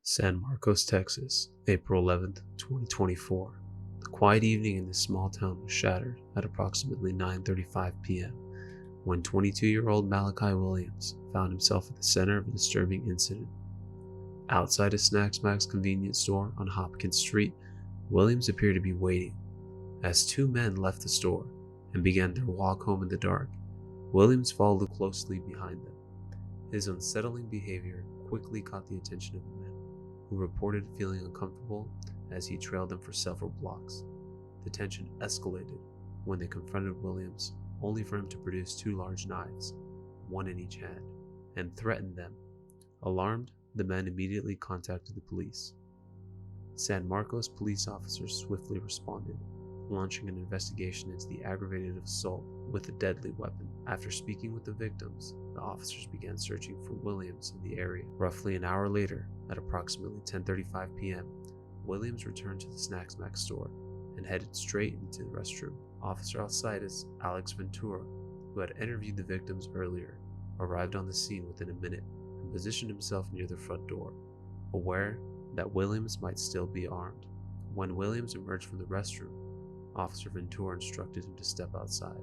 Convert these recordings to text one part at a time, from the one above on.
San Marcos, Texas, April 11th, 2024. The quiet evening in this small town was shattered at approximately 9:35 p.m. when 22-year-old Malachi Williams found himself at the center of a disturbing incident. Outside a Snacks Max convenience store on Hopkins Street, Williams appeared to be waiting. As two men left the store and began their walk home in the dark, Williams followed closely behind them. His unsettling behavior quickly caught the attention of the men, who reported feeling uncomfortable as he trailed them for several blocks. The tension escalated when they confronted Williams, only for him to produce two large knives, one in each hand, and threaten them. Alarmed, the men immediately contacted the police. San Marcos police officers swiftly responded, launching an investigation into the aggravated assault with a deadly weapon. After speaking with the victims, the officers began searching for Williams in the area. Roughly an hour later, at approximately 10:35 p.m., Williams returned to the Snacks Max store and headed straight into the restroom. Officer Alcides Alex Ventura, who had interviewed the victims earlier, arrived on the scene within a minute and positioned himself near the front door, aware that Williams might still be armed. When Williams emerged from the restroom, Officer Ventura instructed him to step outside.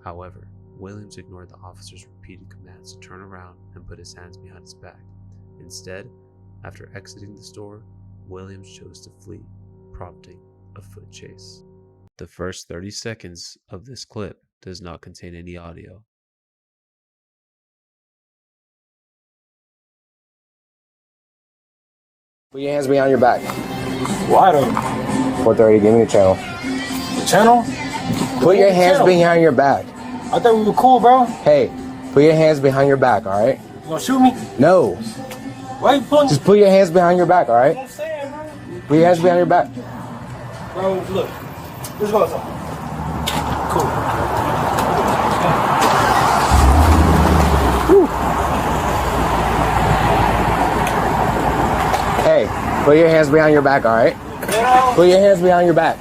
However, Williams ignored the officer's repeated commands to turn around and put his hands behind his back. Instead, after exiting the store, Williams chose to flee, prompting a foot chase. The first 30 seconds of this clip does not contain any audio. Put your hands behind your back. Why though? 4:30, give me the channel. The channel? Put your hands behind your back. I thought we were cool, bro. Hey, put your hands behind your back, alright? You gonna shoot me? No. Why you pulling? Just put your hands behind your back, alright? I'm saying, bro. Put your hands behind your back. Bro, look. Let's go outside. Cool. Hey, put your hands behind your back, alright? Put your hands behind your back.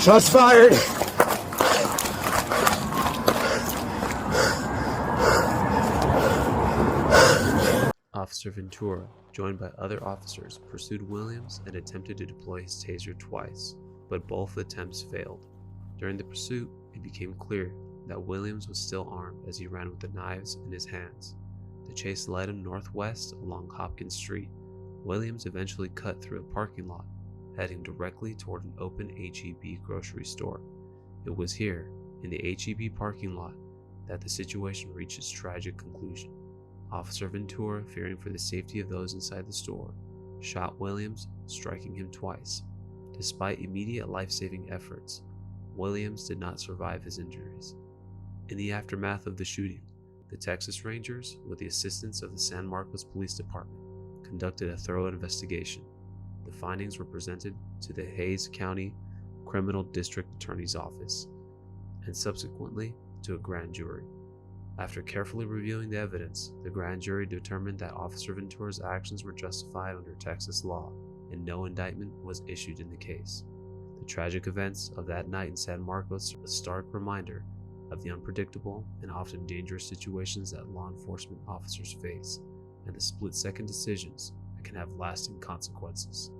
Shots fired. Officer Ventura, joined by other officers, pursued Williams and attempted to deploy his taser twice, but both attempts failed. During the pursuit, it became clear that Williams was still armed as he ran with the knives in his hands. The chase led him northwest along Hopkins Street. Williams eventually cut through a parking lot, heading directly toward an open H-E-B grocery store. It was here, in the H-E-B parking lot, that the situation reached its tragic conclusion. Officer Ventura, fearing for the safety of those inside the store, shot Williams, striking him twice. Despite immediate life-saving efforts, Williams did not survive his injuries. In the aftermath of the shooting, the Texas Rangers, with the assistance of the San Marcos Police Department, conducted a thorough investigation. The findings were presented to the Hays County Criminal District Attorney's Office and subsequently to a grand jury. After carefully reviewing the evidence, the grand jury determined that Officer Ventura's actions were justified under Texas law, and no indictment was issued in the case. The tragic events of that night in San Marcos are a stark reminder of the unpredictable and often dangerous situations that law enforcement officers face, and the split-second decisions that can have lasting consequences.